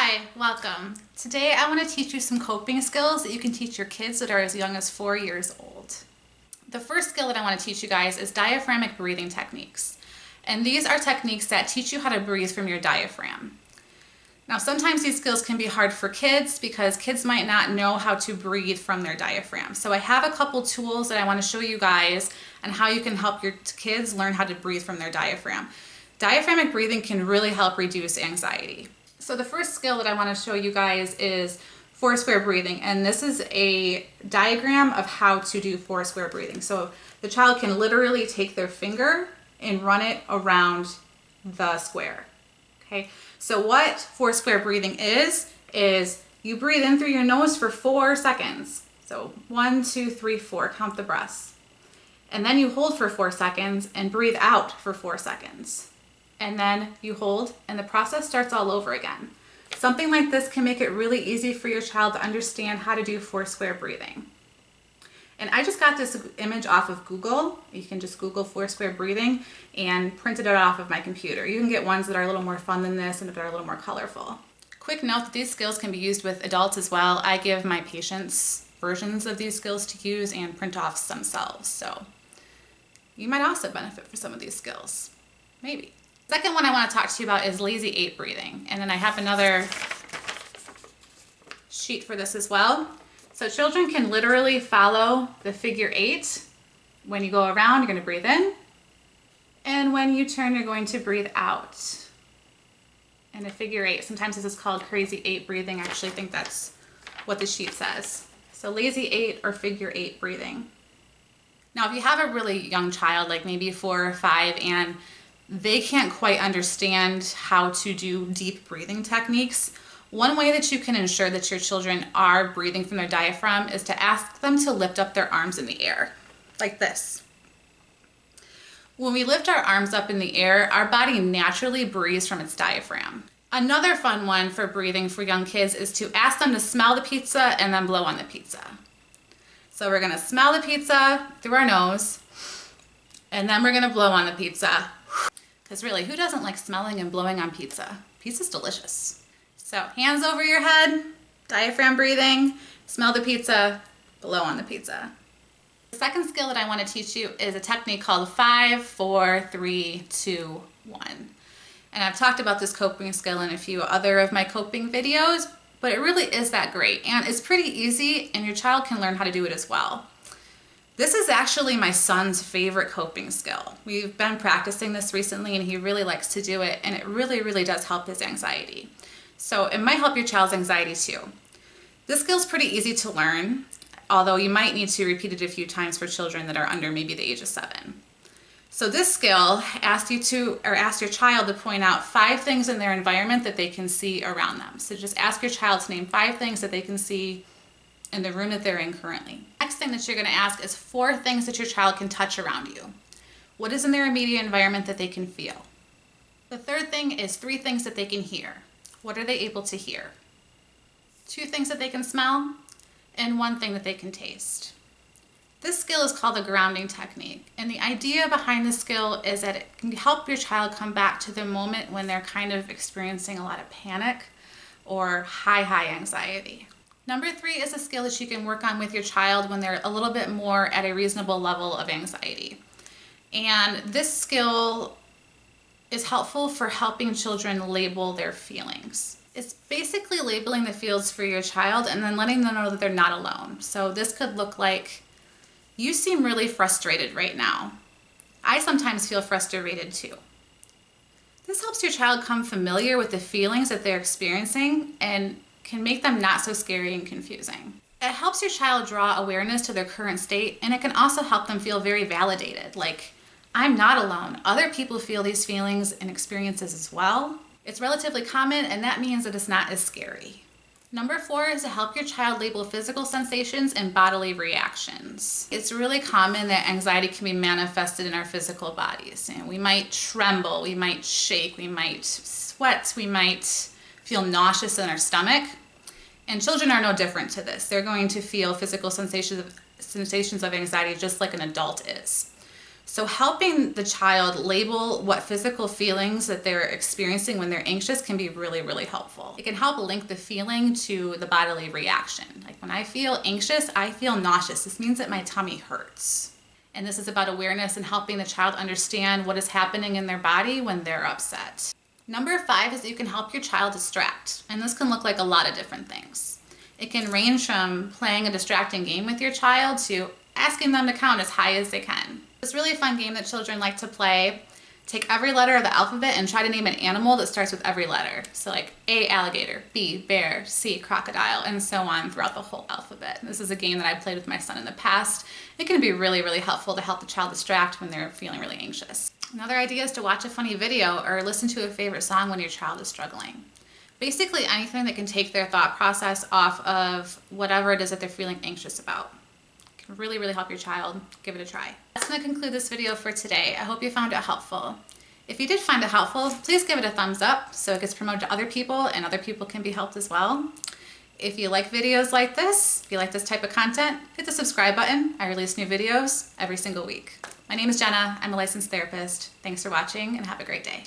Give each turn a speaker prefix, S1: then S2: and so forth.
S1: Hi, welcome. Today I want to teach you some coping skills that you can teach your kids that are as young as 4 years old. The first skill that I want to teach you guys is diaphragmatic breathing techniques. And these are techniques that teach you how to breathe from your diaphragm. Now sometimes these skills can be hard for kids because kids might not know how to breathe from their diaphragm. So I have a couple tools that I want to show you guys on how you can help your kids learn how to breathe from their diaphragm. Diaphragmatic breathing can really help reduce anxiety. So the first skill that I want to show you guys is 4 square breathing, and this is a diagram of how to do 4 square breathing. So the child can literally take their finger and run it around the square. Okay, so what 4 square breathing is you breathe in through your nose for 4 seconds. So 1, 2, 3, 4, count the breaths. And then you hold for 4 seconds and breathe out for 4 seconds. And then you hold, and the process starts all over again. Something like this can make it really easy for your child to understand how to do 4 square breathing. And I just got this image off of Google. You can just Google 4 square breathing and printed it off of my computer. You can get ones that are a little more fun than this and that are a little more colorful. Quick note that these skills can be used with adults as well. I give my patients versions of these skills to use and print offs themselves. So you might also benefit from some of these skills. Maybe. Second one I want to talk to you about is lazy 8 breathing. And then I have another sheet for this as well. So children can literally follow the figure 8. When you go around, you're going to breathe in. And when you turn, you're going to breathe out. And a figure 8, sometimes this is called crazy 8 breathing. I actually think that's what the sheet says. So lazy 8 or figure 8 breathing. Now, if you have a really young child, like maybe 4 or 5, and they can't quite understand how to do deep breathing techniques, one way that you can ensure that your children are breathing from their diaphragm is to ask them to lift up their arms in the air, like this. When we lift our arms up in the air, our body naturally breathes from its diaphragm. Another fun one for breathing for young kids is to ask them to smell the pizza and then blow on the pizza. So we're gonna smell the pizza through our nose, and then we're gonna blow on the pizza. Because really, who doesn't like smelling and blowing on pizza? Pizza's delicious. So hands over your head, diaphragm breathing, smell the pizza, blow on the pizza. The second skill that I want to teach you is a technique called 5, 4, 3, 2, 1. And I've talked about this coping skill in a few other of my coping videos, but it really is that great. And it's pretty easy, and your child can learn how to do it as well. This is actually my son's favorite coping skill. We've been practicing this recently and he really likes to do it, and it really, really does help his anxiety. So it might help your child's anxiety too. This skill is pretty easy to learn, although you might need to repeat it a few times for children that are under maybe the age of 7. So this skill asks your child to point out 5 things in their environment that they can see around them. So just ask your child to name 5 things that they can see in the room that they're in currently. Next thing that you're going to ask is 4 things that your child can touch around you. What is in their immediate environment that they can feel? The third thing is 3 things that they can hear. What are they able to hear? 2 things that they can smell, and 1 thing that they can taste. This skill is called the grounding technique, and the idea behind this skill is that it can help your child come back to the moment when they're kind of experiencing a lot of panic or high anxiety. Number 3 is a skill that you can work on with your child when they're a little bit more at a reasonable level of anxiety. And this skill is helpful for helping children label their feelings. It's basically labeling the feels for your child and then letting them know that they're not alone. So this could look like, you seem really frustrated right now. I sometimes feel frustrated too. This helps your child come familiar with the feelings that they're experiencing and can make them not so scary and confusing. It helps your child draw awareness to their current state, and it can also help them feel very validated, like, I'm not alone. Other people feel these feelings and experiences as well. It's relatively common, and that means that it's not as scary. Number 4 is to help your child label physical sensations and bodily reactions. It's really common that anxiety can be manifested in our physical bodies. And we might tremble, we might shake, we might sweat, we might feel nauseous in our stomach. And children are no different to this. They're going to feel physical sensations of anxiety just like an adult is. So helping the child label what physical feelings that they're experiencing when they're anxious can be really, really helpful. It can help link the feeling to the bodily reaction. Like when I feel anxious, I feel nauseous. This means that my tummy hurts. And this is about awareness and helping the child understand what is happening in their body when they're upset. Number 5 is that you can help your child distract. And this can look like a lot of different things. It can range from playing a distracting game with your child to asking them to count as high as they can. It's really a fun game that children like to play. Take every letter of the alphabet and try to name an animal that starts with every letter. So like A, alligator, B, bear, C, crocodile, and so on throughout the whole alphabet. This is a game that I've played with my son in the past. It can be really, really helpful to help the child distract when they're feeling really anxious. Another idea is to watch a funny video or listen to a favorite song when your child is struggling. Basically anything that can take their thought process off of whatever it is that they're feeling anxious about. It can really, really help your child. Give it a try. That's going to conclude this video for today. I hope you found it helpful. If you did find it helpful, please give it a thumbs up so it gets promoted to other people and other people can be helped as well. If you like videos like this, if you like this type of content, hit the subscribe button. I release new videos every single week. My name is Jenna. I'm a licensed therapist. Thanks for watching and have a great day.